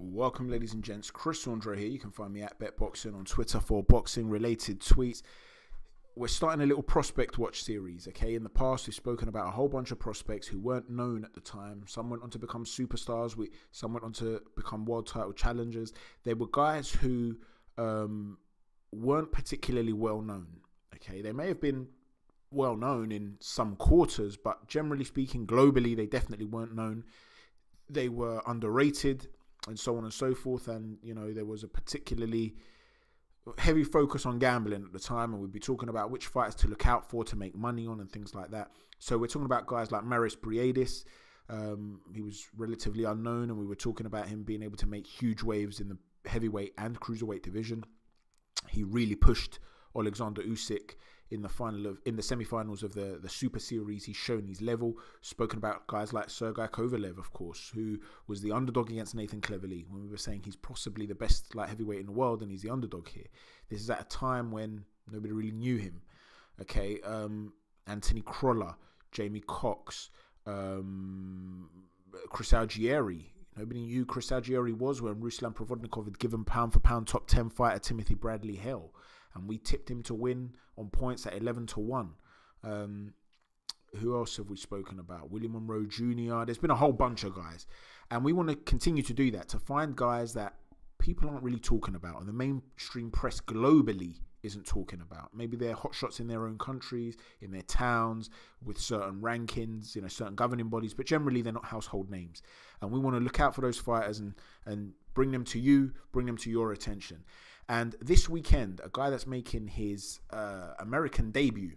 Welcome, ladies and gents. Chris Jnr here. You can find me at BetBoxing on Twitter for boxing-related tweets. We're starting a little prospect watch series, okay? In the past, we've spoken about a whole bunch of prospects who weren't known at the time. Some went on to become superstars. Some went on to become world title challengers. They were guys who weren't particularly well known, okay? They may have been well known in some quarters, but generally speaking, globally, they definitely weren't known. They were underrated, and so on and so forth. And, you know, there was a particularly heavy focus on gambling at the time, and we'd be talking about which fighters to look out for to make money on and things like that. So we're talking about guys like Marius Briedis. He was relatively unknown, and we were talking about him being able to make huge waves in the heavyweight and cruiserweight division. He really pushed Alexander Usyk in the semi-finals of the Super Series. He's shown his level. Spoken about guys like Sergey Kovalev, of course, who was the underdog against Nathan Cleverly when we were saying he's possibly the best light heavyweight in the world, and he's the underdog here. This is at a time when nobody really knew him. Okay, Anthony Crolla, Jamie Cox, Chris Algieri. Nobody knew who Chris Algieri was when Ruslan Provodnikov had given pound-for-pound top 10 fighter Timothy Bradley hell. And we tipped him to win on points at 11-1. Who else have we spoken about? William Monroe Jr. There's been a whole bunch of guys. And we want to continue to do that, to find guys that people aren't really talking about and the mainstream press globally isn't talking about. Maybe they're hotshots in their own countries, in their towns, with certain rankings, you know, certain governing bodies, but generally they're not household names. And we want to look out for those fighters and bring them to you, bring them to your attention. And this weekend, a guy that's making his American debut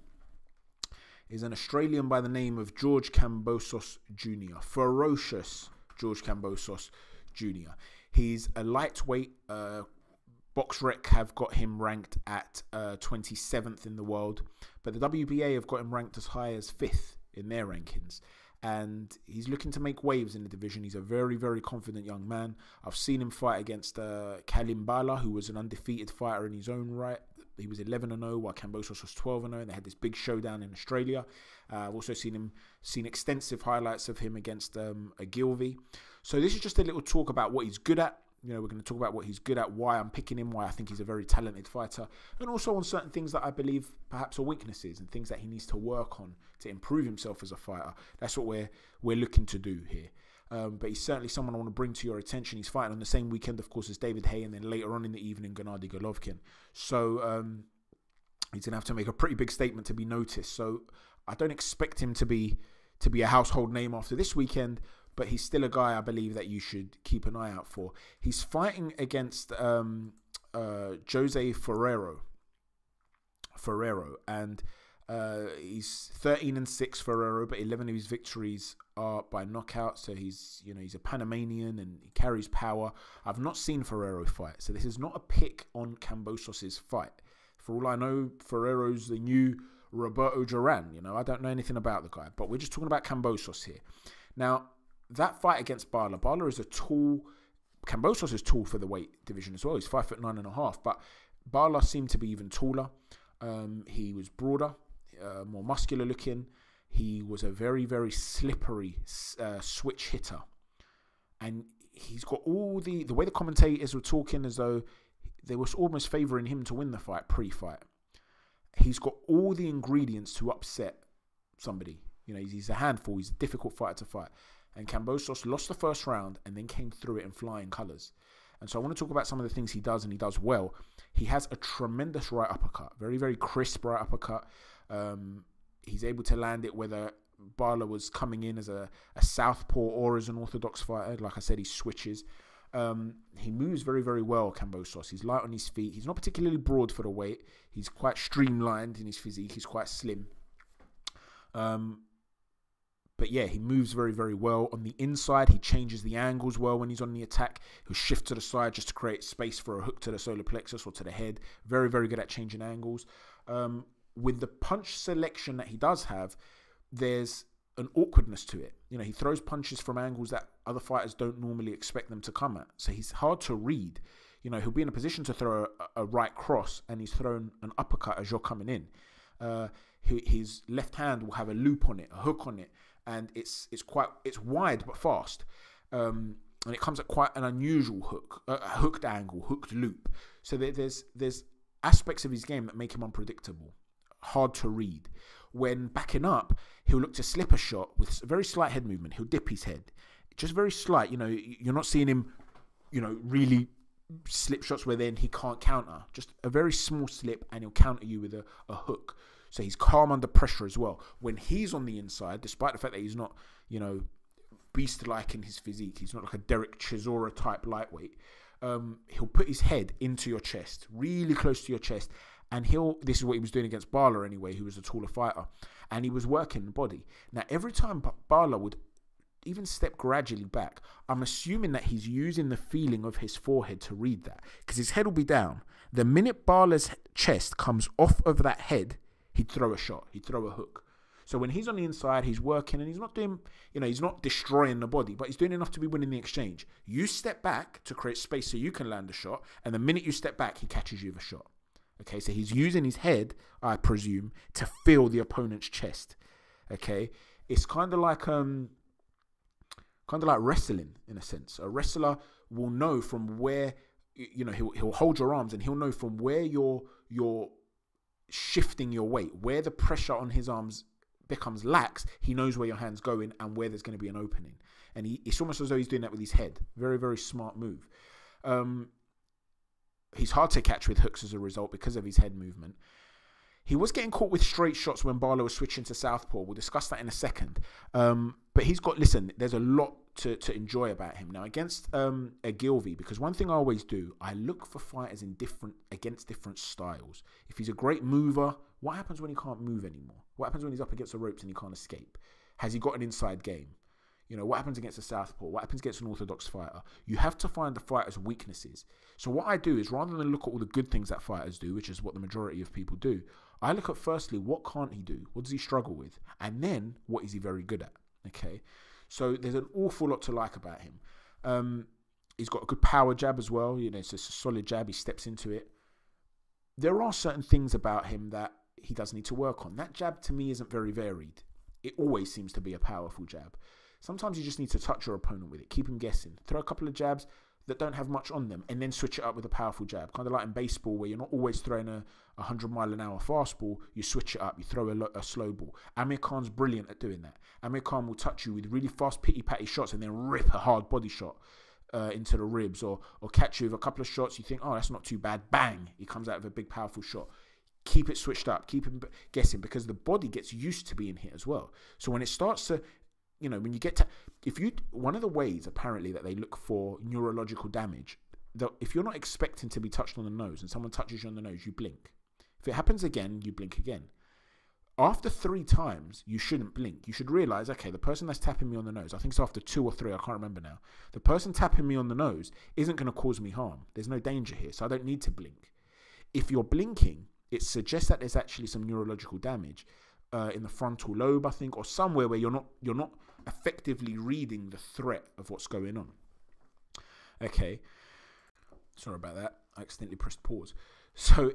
is an Australian by the name of George Kambosos Jr. Ferocious George Kambosos Jr. He's a lightweight. Boxrec have got him ranked at 27th in the world, but the WBA have got him ranked as high as 5th in their rankings. And he's looking to make waves in the division. He's a very, very confident young man. I've seen him fight against Kalim Bala, who was an undefeated fighter in his own right. He was 11-0, while Kambosos was 12-0, and they had this big showdown in Australia. I've also seen extensive highlights of him against Ogilvy. So this is just a little talk about what he's good at. You know, we're going to talk about what he's good at, why I'm picking him, why I think he's a very talented fighter, and also on certain things that I believe perhaps are weaknesses and things that he needs to work on to improve himself as a fighter. That's what we're looking to do here. But he's certainly someone I want to bring to your attention. He's fighting on the same weekend, of course, as David Haye, and then later on in the evening, Gennady Golovkin. So he's going to have to make a pretty big statement to be noticed. So I don't expect him to be a household name after this weekend, but he's still a guy I believe that you should keep an eye out for. He's fighting against Jose Ferrero, and he's 13-6 Ferrero, but 11 of his victories are by knockout. So he's a Panamanian and he carries power. I've not seen Ferrero fight, so this is not a pick on Kambosos' fight. For all I know, Ferrero's the new Roberto Duran. You know, I don't know anything about the guy, but we're just talking about Kambosos here. Now, that fight against Bala is a tall. Kambosos is tall for the weight division as well. He's 5'9.5", but Bala seemed to be even taller. He was broader, more muscular looking. He was a very, very slippery switch hitter, and he's got all the way the commentators were talking as though they were almost favouring him to win the fight pre-fight. He's got all the ingredients to upset somebody. You know, he's a handful. He's a difficult fighter to fight. And Kambosos lost the first round and then came through it in flying colours. And so I want to talk about some of the things he does, and he does well. He has a tremendous right uppercut. Very, very crisp right uppercut. He's able to land it whether Bala was coming in as a southpaw or as an orthodox fighter. Like I said, he switches. He moves very, very well, Kambosos. He's light on his feet. He's not particularly broad for the weight. He's quite streamlined in his physique. He's quite slim. But yeah, he moves very, very well. On the inside, he changes the angles well when he's on the attack. He'll shift to the side just to create space for a hook to the solar plexus or to the head. Very, very good at changing angles. With the punch selection that he does have, there's an awkwardness to it. You know, he throws punches from angles that other fighters don't normally expect them to come at. So he's hard to read. You know, he'll be in a position to throw a right cross, and he's thrown an uppercut as you're coming in. His left hand will have a loop on it, a hook on it, and it's wide but fast. and it comes at quite an unusual hook, a hooked angle, hooked loop. So there's aspects of his game that make him unpredictable, hard to read. When backing up, he'll look to slip a shot with a very slight head movement. He'll dip his head, just very slight. You're not seeing him, really slip shots where then he can't counter. Just a very small slip, and he'll counter you with a hook. So he's calm under pressure as well. When he's on the inside, despite the fact that he's not, beast-like in his physique, he's not like a Derek Chisora type lightweight. He'll put his head into your chest, really close to your chest, and this is what he was doing against Barla anyway, who was a taller fighter, and he was working the body. Now, every time Barla would even step gradually back, I'm assuming that he's using the feeling of his forehead to read that, because his head will be down. The minute Barla's chest comes off of that head, he'd throw a shot, he'd throw a hook. So when he's on the inside, he's working, and he's not doing, he's not destroying the body, but he's doing enough to be winning the exchange. You step back to create space so you can land a shot, and the minute you step back, he catches you with a shot. Okay, so he's using his head, I presume, to feel the opponent's chest. Okay, it's kind of like wrestling in a sense. A wrestler will know from where, he'll hold your arms, and he'll know from where you're shifting your weight, where the pressure on his arms becomes lax. He knows where your hand's going and where there's going to be an opening, and it's almost as though he's doing that with his head. Very, very smart move. He's hard to catch with hooks as a result because of his head movement. He was getting caught with straight shots when Barlow was switching to southpaw. We'll discuss that in a second. But there's a lot to enjoy about him. Now, against Ogilvy, because one thing I always do, I look for fighters against different styles. If he's a great mover, what happens when he can't move anymore? What happens when he's up against the ropes and he can't escape? Has he got an inside game? What happens against a southpaw? What happens against an orthodox fighter? You have to find the fighter's weaknesses. So what I do is, rather than look at all the good things that fighters do, which is what the majority of people do, I look at firstly, what can't he do? What does he struggle with? And then, what is he very good at? Okay, so there's an awful lot to like about him. He's got a good power jab as well. It's just a solid jab. He steps into it. There are certain things about him that he does need to work on. That jab, to me, isn't very varied. It always seems to be a powerful jab. Sometimes you just need to touch your opponent with it. Keep him guessing. Throw a couple of jabs that don't have much on them, and then switch it up with a powerful jab. Kind of like in baseball, where you're not always throwing a 100-mile-an-hour fastball. You switch it up. You throw a slow ball. Amir Khan's brilliant at doing that. Amir Khan will touch you with really fast pitty-patty shots and then rip a hard body shot into the ribs, or catch you with a couple of shots. You think, oh, that's not too bad. Bang! He comes out with a big, powerful shot. Keep it switched up. Keep him guessing, because the body gets used to being hit as well. So when it starts to... when you get to, one of the ways apparently that they look for neurological damage, if you're not expecting to be touched on the nose and someone touches you on the nose, you blink. If it happens again, you blink again. After 3 times, you shouldn't blink. You should realize, okay, the person that's tapping me on the nose, I think it's after 2 or 3, I can't remember now. The person tapping me on the nose isn't going to cause me harm. There's no danger here, so I don't need to blink. If you're blinking, it suggests that there's actually some neurological damage in the frontal lobe, I think, or somewhere where you're not effectively reading the threat of what's going on. Okay, sorry about that. I accidentally pressed pause. So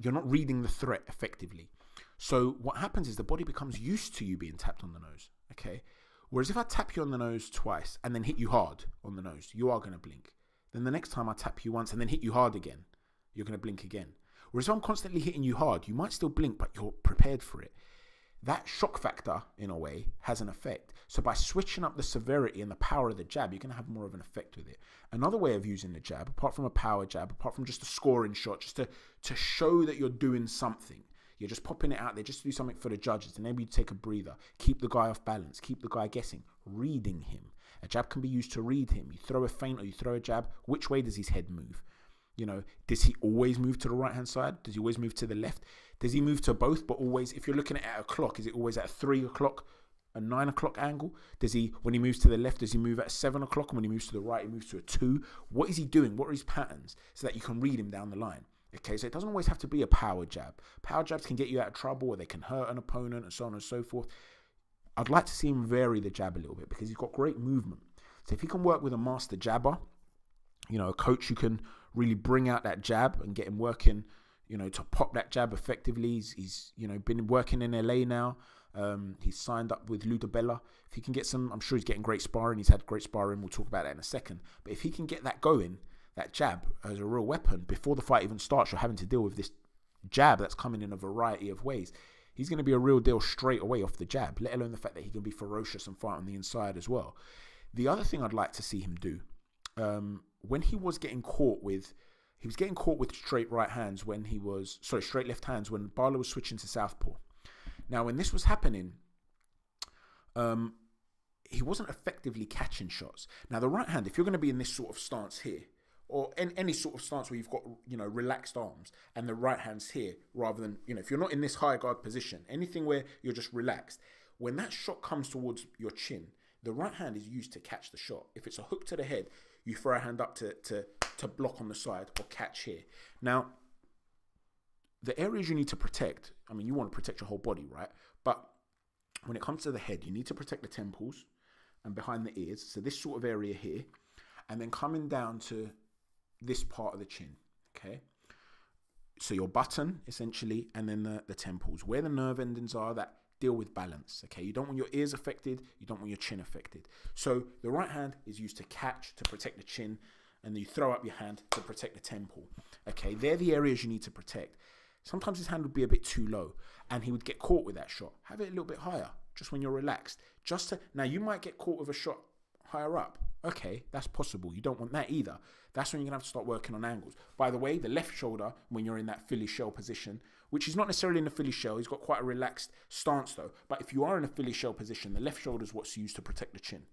you're not reading the threat effectively. So what happens is the body becomes used to you being tapped on the nose. Okay, whereas if I tap you on the nose twice and then hit you hard on the nose, you are going to blink. Then the next time I tap you once and then hit you hard again, you're going to blink again. Whereas if I'm constantly hitting you hard, you might still blink, but you're prepared for it. That shock factor, in a way, has an effect. So by switching up the severity and the power of the jab, you're going to have more of an effect with it. Another way of using the jab, apart from a power jab, apart from just a scoring shot, just to show that you're doing something. You're just popping it out there just to do something for the judges. And maybe you take a breather. Keep the guy off balance. Keep the guy guessing. Reading him. A jab can be used to read him. You throw a feint or you throw a jab. Which way does his head move? Does he always move to the right-hand side? Does he always move to the left? Does he move to both, but always, if you're looking at a clock, is it always at a 3 o'clock, a 9 o'clock angle? When he moves to the left, does he move at 7 o'clock? And when he moves to the right, he moves to a 2. What is he doing? What are his patterns? So that you can read him down the line. Okay, so it doesn't always have to be a power jab. Power jabs can get you out of trouble, or they can hurt an opponent, and so on and so forth. I'd like to see him vary the jab a little bit, because he's got great movement. So if he can work with a master jabber, a coach who can really bring out that jab and get him working, to pop that jab effectively. He's been working in LA now. He's signed up with Ludabella. If he can get some, I'm sure he's getting great sparring. He's had great sparring. We'll talk about that in a second. But if he can get that going, that jab as a real weapon, before the fight even starts, you're having to deal with this jab that's coming in a variety of ways. He's going to be a real deal straight away off the jab, let alone the fact that he can be ferocious and fight on the inside as well. The other thing I'd like to see him do, when he was getting caught with, straight right hands when straight left hands when Barlow was switching to southpaw. Now, when this was happening, he wasn't effectively catching shots. Now, the right hand, if you're going to be in this sort of stance here, or in any sort of stance where you've got, relaxed arms and the right hand's here, rather than, if you're not in this high guard position, anything where you're just relaxed, when that shot comes towards your chin, the right hand is used to catch the shot. If it's a hook to the head, you throw a hand up to block on the side or catch here. Now, the areas you need to protect, you want to protect your whole body, right? But when it comes to the head, you need to protect the temples and behind the ears. So this sort of area here, and then coming down to this part of the chin, okay? So your button, essentially, and then the temples, where the nerve endings are that deal with balance, okay? You don't want your ears affected, you don't want your chin affected. So the right hand is used to catch, to protect the chin, and then you throw up your hand to protect the temple, okay? They're the areas you need to protect. Sometimes his hand would be a bit too low, and he would get caught with that shot. Have it a little bit higher, just when you're relaxed. Now, you might get caught with a shot higher up. Okay, that's possible. You don't want that either. That's when you're going to have to start working on angles. By the way, the left shoulder, when you're in that Philly shell position, which is not necessarily in a Philly shell, he's got quite a relaxed stance though. But if you are in a Philly shell position, the left shoulder is what's used to protect the chin.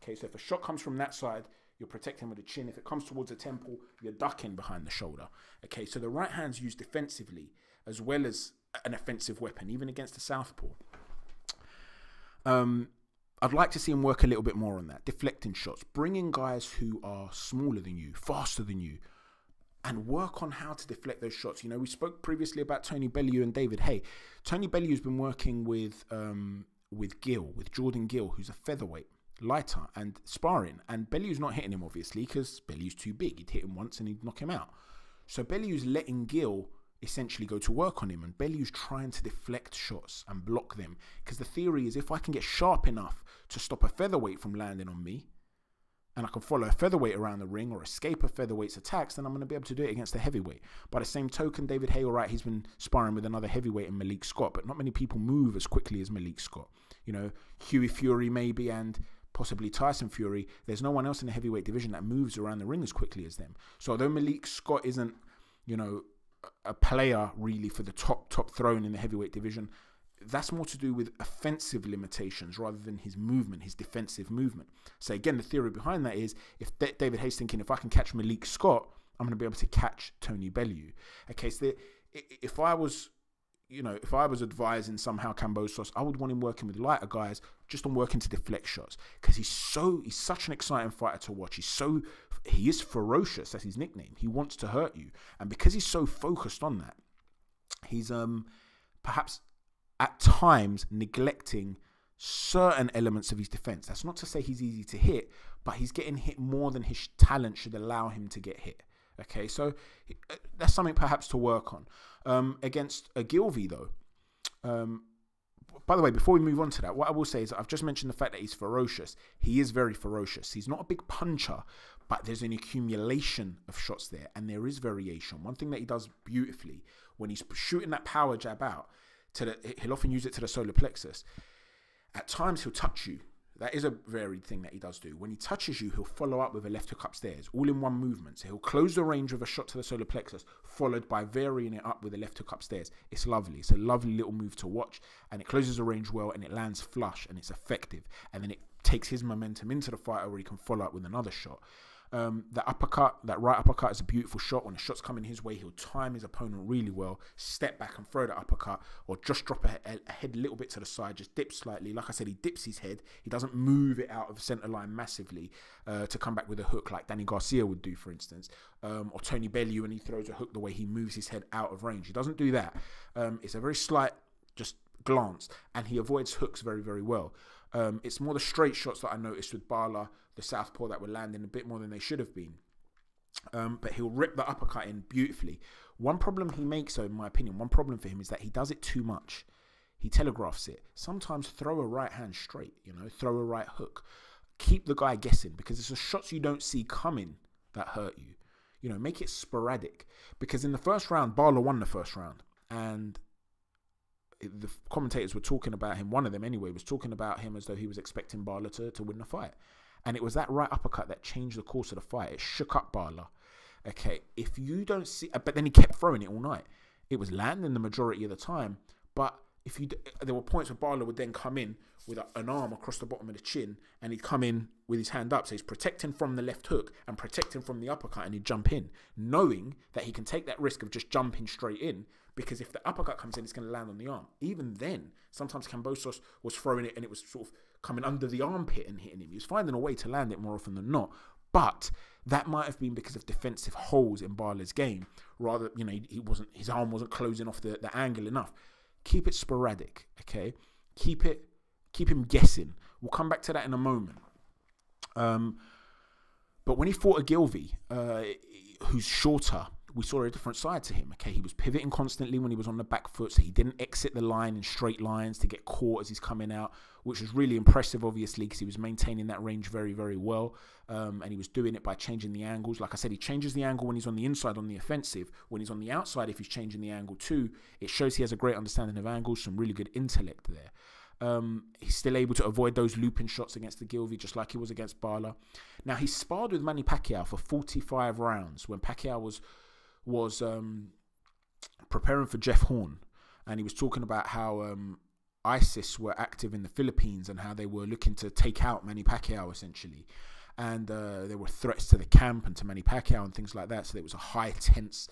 Okay, so if a shot comes from that side, you're protecting with the chin. If it comes towards the temple, you're ducking behind the shoulder. Okay, so the right hand's used defensively as well as an offensive weapon, even against the southpaw. I'd like to see him work a little bit more on that. Deflecting shots, bringing guys who are smaller than you, faster than you, and work on how to deflect those shots. We spoke previously about Tony Bellew and David Haye. Tony Bellew's been working with Jordan Gill, who's a featherweight, lighter, and sparring. And Bellew's not hitting him, obviously, because Bellew's too big. He'd hit him once and he'd knock him out. So Bellew's letting Gill essentially go to work on him, and Bellew's trying to deflect shots and block them, because the theory is if I can get sharp enough to stop a featherweight from landing on me, and I can follow a featherweight around the ring or escape a featherweight's attacks, then I'm going to be able to do it against a heavyweight. By the same token, David Haye, right, he's been sparring with another heavyweight in Malik Scott, but not many people move as quickly as Malik Scott. Hughie Fury maybe, and possibly Tyson Fury. There's no one else in the heavyweight division that moves around the ring as quickly as them. So although Malik Scott isn't, a player really for the top throne in the heavyweight division, that's more to do with offensive limitations rather than his movement, his defensive movement. So again, the theory behind that is if David Haye's thinking, if I can catch Malik Scott, I'm going to be able to catch Tony Bellew. Okay, so if I was advising somehow Kambosos, I would want him working with lighter guys, just on working to deflect shots, because he's such an exciting fighter to watch. He is ferocious. That's his nickname. He wants to hurt you, and because he's so focused on that, he's perhaps at times neglecting certain elements of his defense. That's not to say he's easy to hit, but he's getting hit more than his talent should allow him to get hit. Okay, so that's something perhaps to work on. Against Gilvey, though, by the way, before we move on to that, what I will say is I've just mentioned the fact that he's ferocious. He is very ferocious. He's not a big puncher, but there's an accumulation of shots there, and there is variation. One thing that he does beautifully, when he's shooting that power jab out, he'll often use it to the solar plexus. At times, he'll touch you. That is a varied thing that he does do. When he touches you, he'll follow up with a left hook upstairs, all in one movement. So he'll close the range of a shot to the solar plexus, followed by varying it up with a left hook upstairs. It's lovely. It's a lovely little move to watch, and it closes the range well, and it lands flush, and it's effective. And then it takes his momentum into the fighter where he can follow up with another shot. That right uppercut is a beautiful shot. When the shot's coming his way, he'll time his opponent really well, step back and throw the uppercut, or just drop a head a little bit to the side, just dip slightly. Like I said, he dips his head. He doesn't move it out of center line massively to come back with a hook like Danny Garcia would do, for instance, or Tony Bellew, and he throws a hook the way he moves his head out of range. He doesn't do that. It's a very slight just glance, and he avoids hooks very, very well. It's more the straight shots that I noticed with Bala, the southpaw, that were landing a bit more than they should have been. But he'll rip the uppercut in beautifully. One problem he makes, though, in my opinion, one problem for him is that he does it too much. he telegraphs it. Sometimes throw a right hand straight, throw a right hook. Keep the guy guessing, because it's the shots you don't see coming that hurt you. Make it sporadic. Because in the first round, Barla won the first round. And the commentators were talking about him, one of them anyway, was talking about him as though he was expecting Barla to win the fight. And it was that right uppercut that changed the course of the fight. It shook up Barla. Okay, if you don't see... But then he kept throwing it all night. It was landing the majority of the time. But there were points where Barla would then come in with an arm across the bottom of the chin, and he'd come in with his hand up. So he's protecting from the left hook and protecting from the uppercut, and he'd jump in, knowing that he can take that risk of just jumping straight in, because if the uppercut comes in, it's going to land on the arm. Even then, sometimes Kambosos was throwing it and it was sort of coming under the armpit and hitting him. He was finding a way to land it more often than not. But that might have been because of defensive holes in Barla's game. Rather, his arm wasn't closing off the angle enough. Keep it sporadic, okay? Keep him guessing. We'll come back to that in a moment. But when he fought Ogilvy, who's shorter, we saw a different side to him. Okay, he was pivoting constantly when he was on the back foot, so he didn't exit the line in straight lines to get caught as he's coming out, which was really impressive, obviously, because he was maintaining that range very, very well. And he was doing it by changing the angles. Like I said, he changes the angle when he's on the inside on the offensive. When he's on the outside, if he's changing the angle too, it shows he has a great understanding of angles, some really good intellect there. He's still able to avoid those looping shots against Ogilvy, just like he was against Barla. Now, he sparred with Manny Pacquiao for 45 rounds when Pacquiao was preparing for Jeff Horn, and he was talking about how ISIS were active in the Philippines and how they were looking to take out Manny Pacquiao, essentially. And there were threats to the camp and to Manny Pacquiao and things like that. So there was a high tense,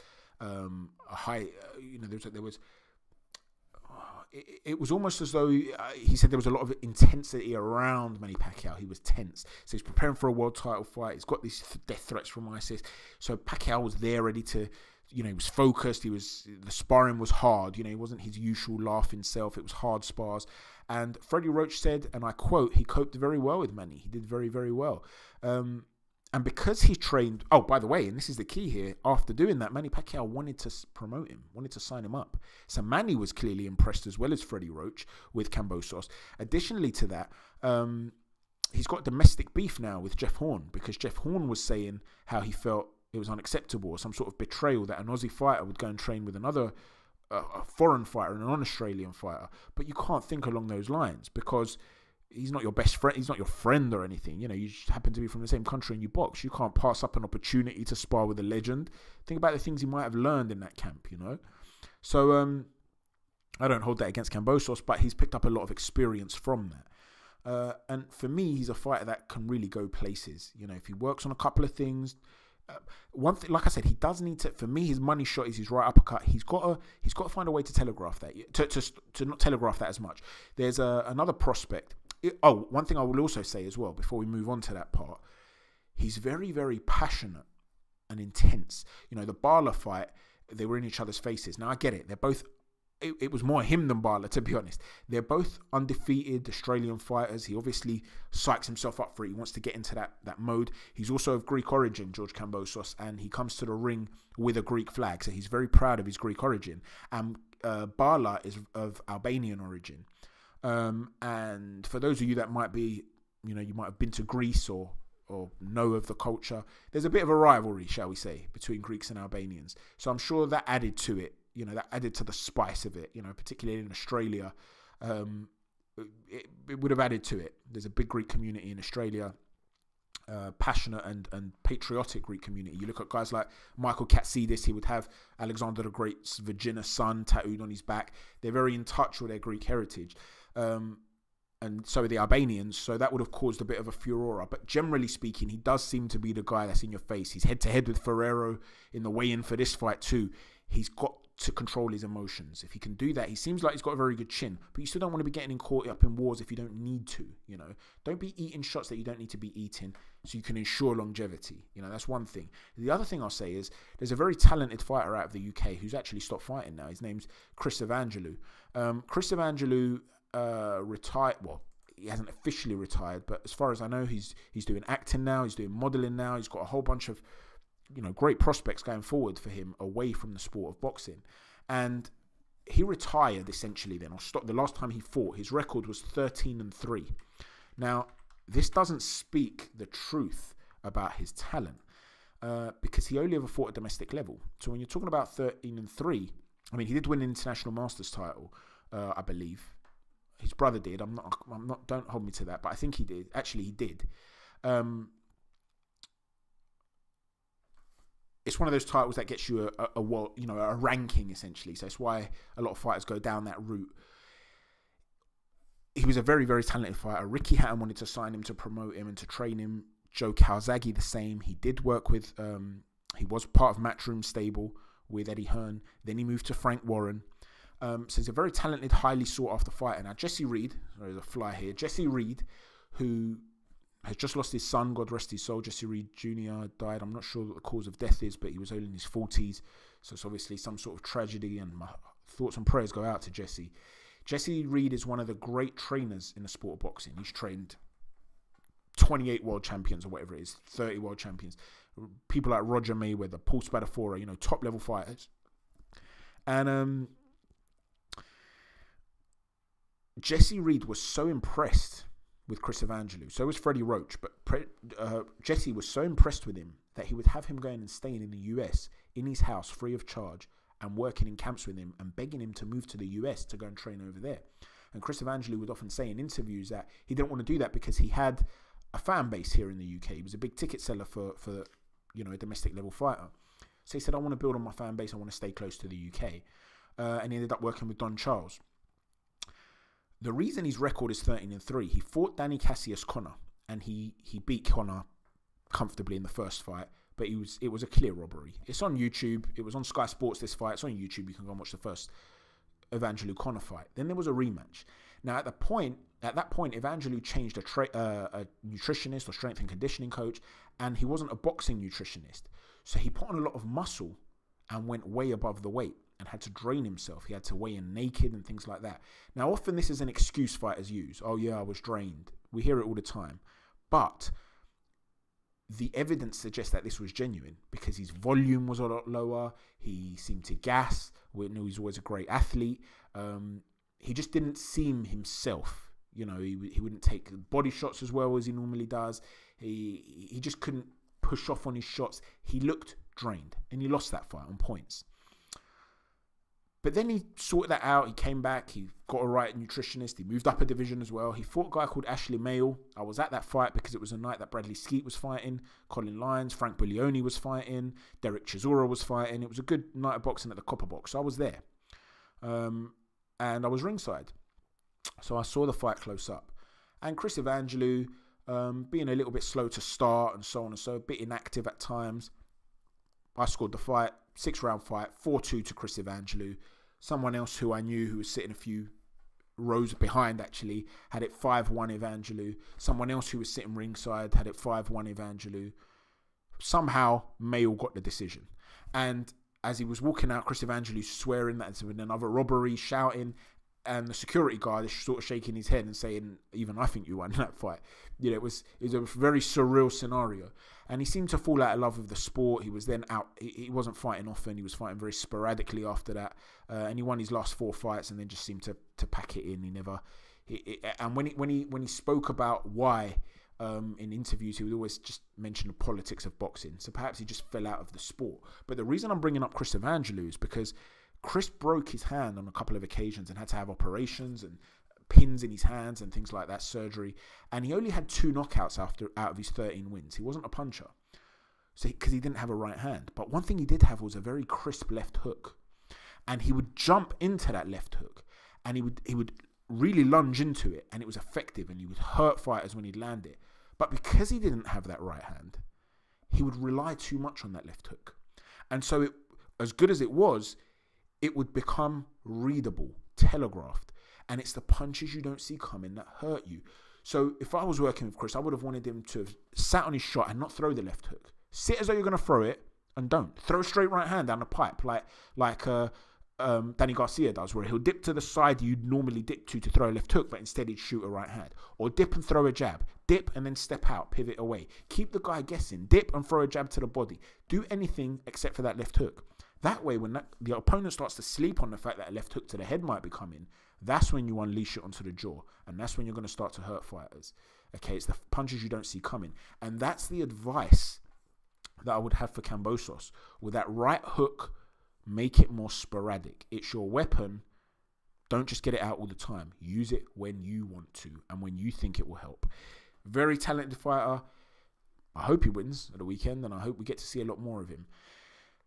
it was almost as though he said there was a lot of intensity around Manny Pacquiao. He was tense. So he's preparing for a world title fight. He's got these death threats from ISIS. So Pacquiao was there ready to, he was focused. The sparring was hard. He wasn't his usual laughing self. It was hard spars. And Freddie Roach said, and I quote, he coped very well with Manny. He did very, very well. And because he trained... Oh, by the way, and this is the key here, after doing that, Manny Pacquiao wanted to promote him, wanted to sign him up. So Manny was clearly impressed, as well as Freddie Roach, with Kambosos. Additionally to that, he's got domestic beef now with Jeff Horn, because Jeff Horn was saying how he felt it was unacceptable, or some sort of betrayal, that an Aussie fighter would go and train with another a foreign fighter and a non-Australian fighter. But you can't think along those lines, because... he's not your best friend. He's not your friend or anything. You just happen to be from the same country and you box. You can't pass up an opportunity to spar with a legend. Think about the things he might have learned in that camp, So, I don't hold that against Kambosos, but he's picked up a lot of experience from that. And for me, he's a fighter that can really go places. If he works on a couple of things... one thing, like I said, he does need to. For me, his money shot is his right uppercut. He's got to find a way to telegraph that. To not telegraph that as much. There's another prospect. One thing I will also say as well, before we move on to that part, he's very, very passionate and intense. The Barla fight, they were in each other's faces. Now I get it. They're both. It was more him than Barla, to be honest. They're both undefeated Australian fighters. He obviously psychs himself up for it. He wants to get into that mode. He's also of Greek origin, George Kambosos, and he comes to the ring with a Greek flag. So he's very proud of his Greek origin. And Barla is of Albanian origin. And for those of you that might be, you might have been to Greece or know of the culture, there's a bit of a rivalry, shall we say, between Greeks and Albanians. So I'm sure that added to it. That added to the spice of it, particularly in Australia. It would have added to it. There's a big Greek community in Australia, passionate and patriotic Greek community. You look at guys like Michael Katsidis, he would have Alexander the Great's Virginia son tattooed on his back. They're very in touch with their Greek heritage. And so are the Albanians, so that would have caused a bit of a furore. But generally speaking, he does seem to be the guy that's in your face. He's head-to-head with Ferrero in the weigh-in for this fight too. He's got to control his emotions. If he can do that, he seems like he's got a very good chin, but you still don't want to be getting caught up in wars if you don't need to, Don't be eating shots that you don't need to be eating so you can ensure longevity. That's one thing. The other thing I'll say is there's a very talented fighter out of the UK who's actually stopped fighting now. His name's Chris Evangelou. Chris Evangelou retired, well, he hasn't officially retired, but as far as I know, he's doing acting now, he's doing modeling now, he's got a whole bunch of great prospects going forward for him away from the sport of boxing. And he retired essentially then, or stopped. The last time he fought, his record was 13-3. Now, this doesn't speak the truth about his talent, because he only ever fought at domestic level. So when you're talking about 13-3, I mean, he did win an international masters title, I believe. His brother did. I'm not. Don't hold me to that, but I think he did. Actually, he did. It's one of those titles that gets you a ranking essentially. So it's why a lot of fighters go down that route. He was a very, very talented fighter. Ricky Hatton wanted to sign him to promote him and to train him. Joe Calzaghe the same. He did work with. He was part of Matchroom stable with Eddie Hearn. Then he moved to Frank Warren. So he's a very talented, highly sought after fighter. Now Jesse Reed, there's a fly here. Jesse Reed, who has just lost his son, God rest his soul. Jesse Reed Jr. died. I'm not sure what the cause of death is, but he was only in his 40s. So it's obviously some sort of tragedy, and my thoughts and prayers go out to Jesse. Jesse Reed is one of the great trainers in the sport of boxing. He's trained 28 world champions or whatever it is, 30 world champions. People like Roger Mayweather, Paul Spadafora, top level fighters. And Jesse Reed was so impressed with Chris Evangelou. So was Freddie Roach. But Jesse was so impressed with him that he would have him going and staying in the US in his house free of charge and working in camps with him and begging him to move to the US to go and train over there. And Chris Evangelou would often say in interviews that he didn't want to do that because he had a fan base here in the UK. He was a big ticket seller for a domestic level fighter. So he said, I want to build on my fan base. I want to stay close to the UK. And he ended up working with Don Charles. The reason his record is 13-3, he fought Danny Cassius Connor, and he beat Connor comfortably in the first fight, but it was a clear robbery. It's on YouTube. It was on Sky Sports, this fight. It's on YouTube. You can go and watch the first Evangelou Connor fight. Then there was a rematch. Now, at that point, Evangelou changed a nutritionist or strength and conditioning coach, and he wasn't a boxing nutritionist. So he put on a lot of muscle and went way above the weight and had to drain himself. He had to weigh in naked and things like that. Now, often this is an excuse fighters use. Oh, yeah, I was drained. We hear it all the time. But the evidence suggests that this was genuine because his volume was a lot lower. He seemed to gas. We knew he's always a great athlete. He just didn't seem himself. He wouldn't take body shots as well as he normally does. He just couldn't push off on his shots. He looked drained, and he lost that fight on points. But then he sorted that out. He came back. He got a right nutritionist. He moved up a division as well. He fought a guy called Ashley Mayle. I was at that fight because it was a night that Bradley Skeet was fighting, Colin Lyons, Frank Buglioni was fighting, Derek Chisora was fighting. It was a good night of boxing at the Copper Box. So I was there. And I was ringside. So I saw the fight close up. And Chris Evangelou, being a little bit slow to start and so on and so, a bit inactive at times. I scored the fight, 6-round fight, 4-2 to Chris Evangelou. Someone else who I knew who was sitting a few rows behind actually had it 5-1 Evangelou. Someone else who was sitting ringside had it 5-1 Evangelou. Somehow, Mayle got the decision. And as he was walking out, Chris Evangelou swearing that it's been another robbery, shouting, and the security guard is sort of shaking his head and saying, even I think you won that fight. It was a very surreal scenario. And he seemed to fall out of love with the sport. He was then out. He wasn't fighting often. He was fighting very sporadically after that. And he won his last 4 fights and then just seemed to pack it in. And when he spoke about why in interviews, he would always just mention the politics of boxing. So perhaps he just fell out of the sport. But the reason I'm bringing up Chris Evangelou is because Chris broke his hand on a couple of occasions and had to have operations and pins in his hands and things like that, surgery. And he only had 2 knockouts out of his 13 wins. He wasn't a puncher, so because he didn't have a right hand. But one thing he did have was a very crisp left hook. And he would jump into that left hook and he would really lunge into it, and it was effective, and he would hurt fighters when he'd land it. But because he didn't have that right hand, he would rely too much on that left hook. And so as good as it was, it would become readable, telegraphed. And it's the punches you don't see coming that hurt you. So if I was working with Chris, I would have wanted him to have sat on his shot and not throw the left hook. Sit as though you're going to throw it and don't. Throw a straight right hand down the pipe like Danny Garcia does, where he'll dip to the side you'd normally dip to throw a left hook, but instead he'd shoot a right hand. Or dip and throw a jab. Dip and then step out, pivot away. Keep the guy guessing. Dip and throw a jab to the body. Do anything except for that left hook. That way, when the opponent starts to sleep on the fact that a left hook to the head might be coming, that's when you unleash it onto the jaw. And that's when you're going to start to hurt fighters. Okay, it's the punches you don't see coming. And that's the advice that I would have for Kambosos. With that right hook, make it more sporadic. It's your weapon. Don't just get it out all the time. Use it when you want to and when you think it will help. Very talented fighter. I hope he wins at the weekend, and I hope we get to see a lot more of him.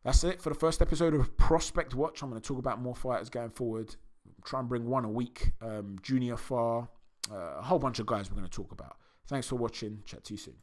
That's it for the first episode of Prospect Watch. I'm going to talk about more fighters going forward. Try and bring one a week. Junior Far. A whole bunch of guys we're going to talk about. Thanks for watching. Chat to you soon.